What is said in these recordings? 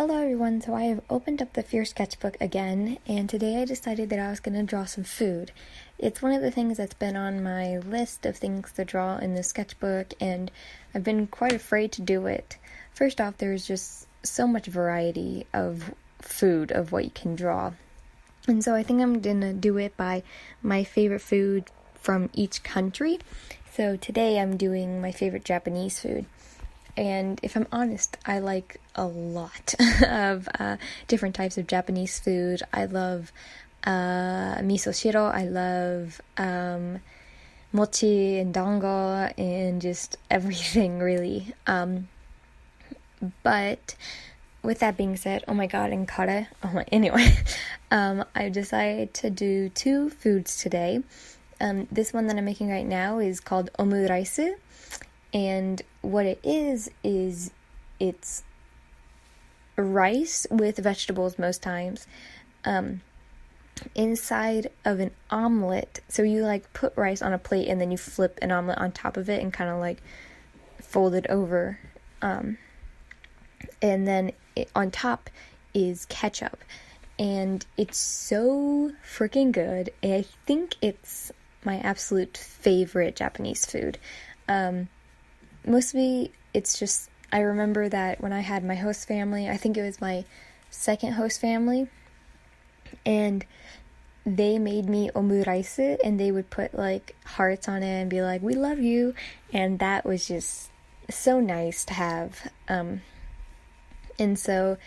Hello everyone, so I have opened up the Fear Sketchbook again, and today I decided that I was going to draw some food. It's one of the things that's been on my list of things to draw in the sketchbook, and I've been quite afraid to do it. First off, there's just so much variety of food, of what you can draw. And so I think I'm going to do it by my favorite food from each country. So today I'm doing my favorite Japanese food. And if I'm honest, I like a lot of different types of Japanese food. I love miso shiro, I love mochi and dango, and just everything really. But with that being said, oh my god, and kare. Anyway, I've decided to do two foods today. This one that I'm making right now is called omurice. And what it is it's rice with vegetables most times, inside of an omelet. So you put rice on a plate and then you flip an omelet on top of it and kind of fold it over. And then on top is ketchup. And it's so freaking good. And I think it's my absolute favorite Japanese food. Mostly, it's just, I remember that when I had my host family, I think it was my second host family, and they made me omurice, and they would put, hearts on it and be like, we love you, and that was just so nice to have, and so,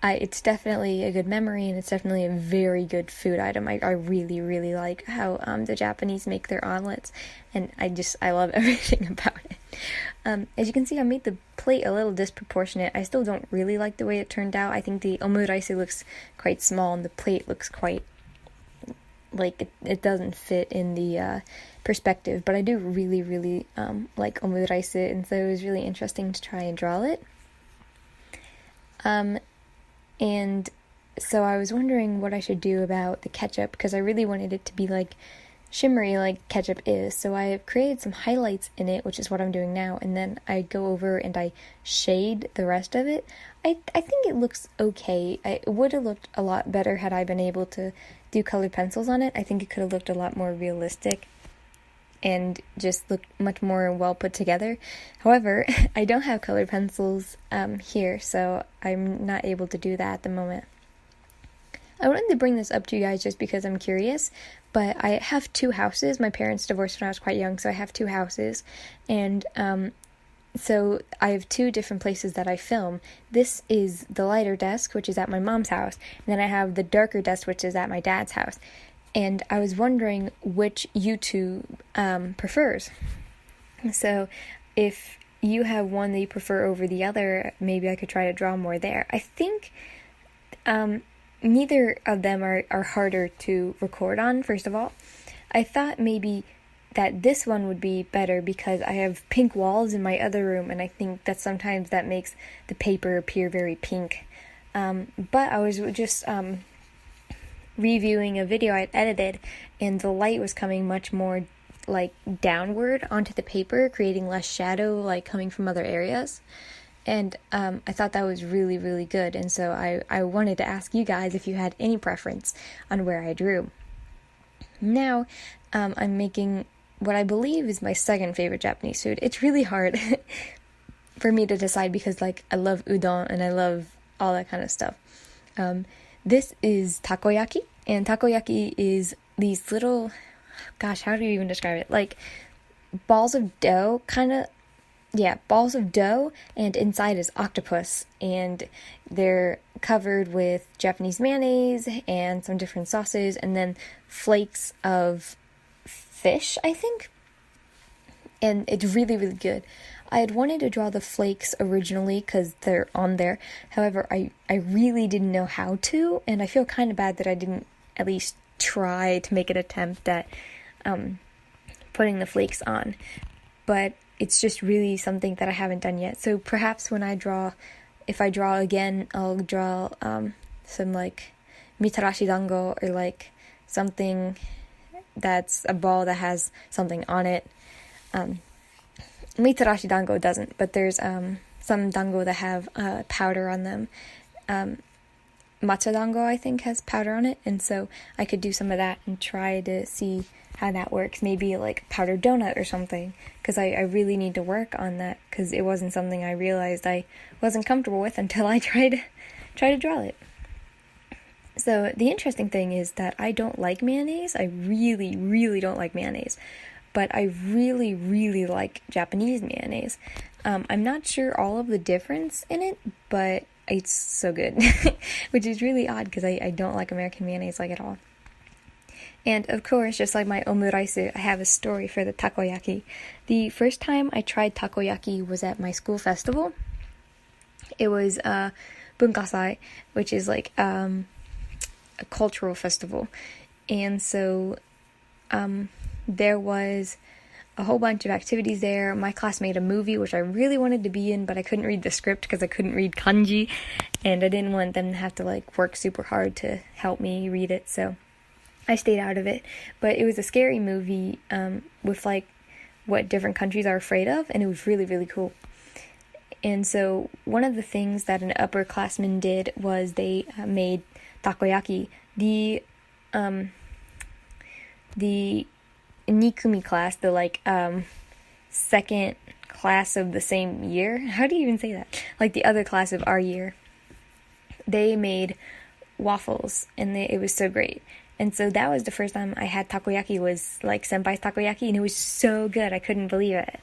it's definitely a good memory, and it's definitely a very good food item. I really, really like how the Japanese make their omelets, and I love everything about it. As you can see, I made the plate a little disproportionate. I still don't really like the way it turned out. I think the omurice looks quite small, and the plate looks quite, it doesn't fit in the perspective, but I do really, really like omurice, and so it was really interesting to try and draw it. And so I was wondering what I should do about the ketchup, because I really wanted it to be shimmery like ketchup is. So I have created some highlights in it, which is what I'm doing now, and then I go over and I shade the rest of it. I think it looks okay. It would have looked a lot better had I been able to do colored pencils on it. I think it could have looked a lot more realistic and just looked much more well put together. However, I don't have colored pencils here, so I'm not able to do that at the moment. I wanted to bring this up to you guys just because I'm curious, but I have two houses. My parents divorced when I was quite young, so I have two houses, and so I have two different places that I film. This is the lighter desk, which is at my mom's house, and then I have the darker desk, which is at my dad's house. And I was wondering which you two prefers. So if you have one that you prefer over the other, maybe I could try to draw more there. I think neither of them are harder to record on, first of all. I thought maybe that this one would be better because I have pink walls in my other room, and I think that sometimes that makes the paper appear very pink. But I was just reviewing a video I edited, and the light was coming much more downward onto the paper, creating less shadow coming from other areas, and I thought that was really, really good, and so I wanted to ask you guys if you had any preference on where I drew. Now I'm making what I believe is my second favorite Japanese food. It's really hard for me to decide because I love udon and I love all that kind of stuff. This is takoyaki, and takoyaki is these little, how do you even describe it? Balls of dough, balls of dough, and inside is octopus, and they're covered with Japanese mayonnaise and some different sauces, and then flakes of fish, I think, and it's really, really good. I had wanted to draw the flakes originally because they're on there. However, I really didn't know how to, and I feel kind of bad that I didn't at least try to make an attempt at putting the flakes on. But it's just really something that I haven't done yet. So perhaps when if I draw again, I'll draw some mitarashi dango, or something that's a ball that has something on it. Mitarashi dango doesn't, but there's some dango that have powder on them. matcha dango, I think, has powder on it, and so I could do some of that and try to see how that works. Maybe like powdered donut or something, because I really need to work on that, because it wasn't something I realized I wasn't comfortable with until I tried to draw it. So the interesting thing is that I don't like mayonnaise. I really, really don't like mayonnaise, but I really, really like Japanese mayonnaise. I'm not sure all of the difference in it, but it's so good, which is really odd because I don't like American mayonnaise like at all. And of course, just like my omuraisu, I have a story for the takoyaki. The first time I tried takoyaki was at my school festival. It was Bunkasai, which is like a cultural festival. And so there was a whole bunch of activities there. My class made a movie, which I really wanted to be in, but I couldn't read the script because I couldn't read kanji, and I didn't want them to have to like work super hard to help me read it, so I stayed out of it. But it was a scary movie with like what different countries are afraid of, and it was really, really cool. And so one of the things that an upperclassman did was they made takoyaki. The Nikumi class, the like second class of the same year. How do you even say that? Like the other class of our year. They made waffles, and it was so great. And so that was the first time I had takoyaki, was like senpai's takoyaki, and it was so good. I couldn't believe it.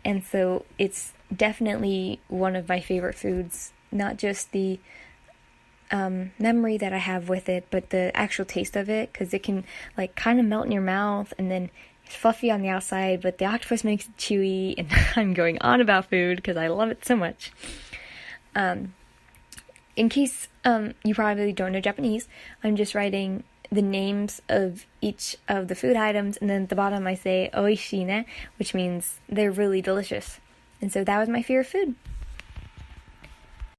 And so it's definitely one of my favorite foods, not just the memory that I have with it, but the actual taste of it, because it can like kind of melt in your mouth, and then it's fluffy on the outside, but the octopus makes it chewy. And I'm going on about food because I love it so much. In case you probably don't know Japanese, I'm just writing the names of each of the food items, and then at the bottom I say oishii ne, which means they're really delicious. And so that was my favorite food.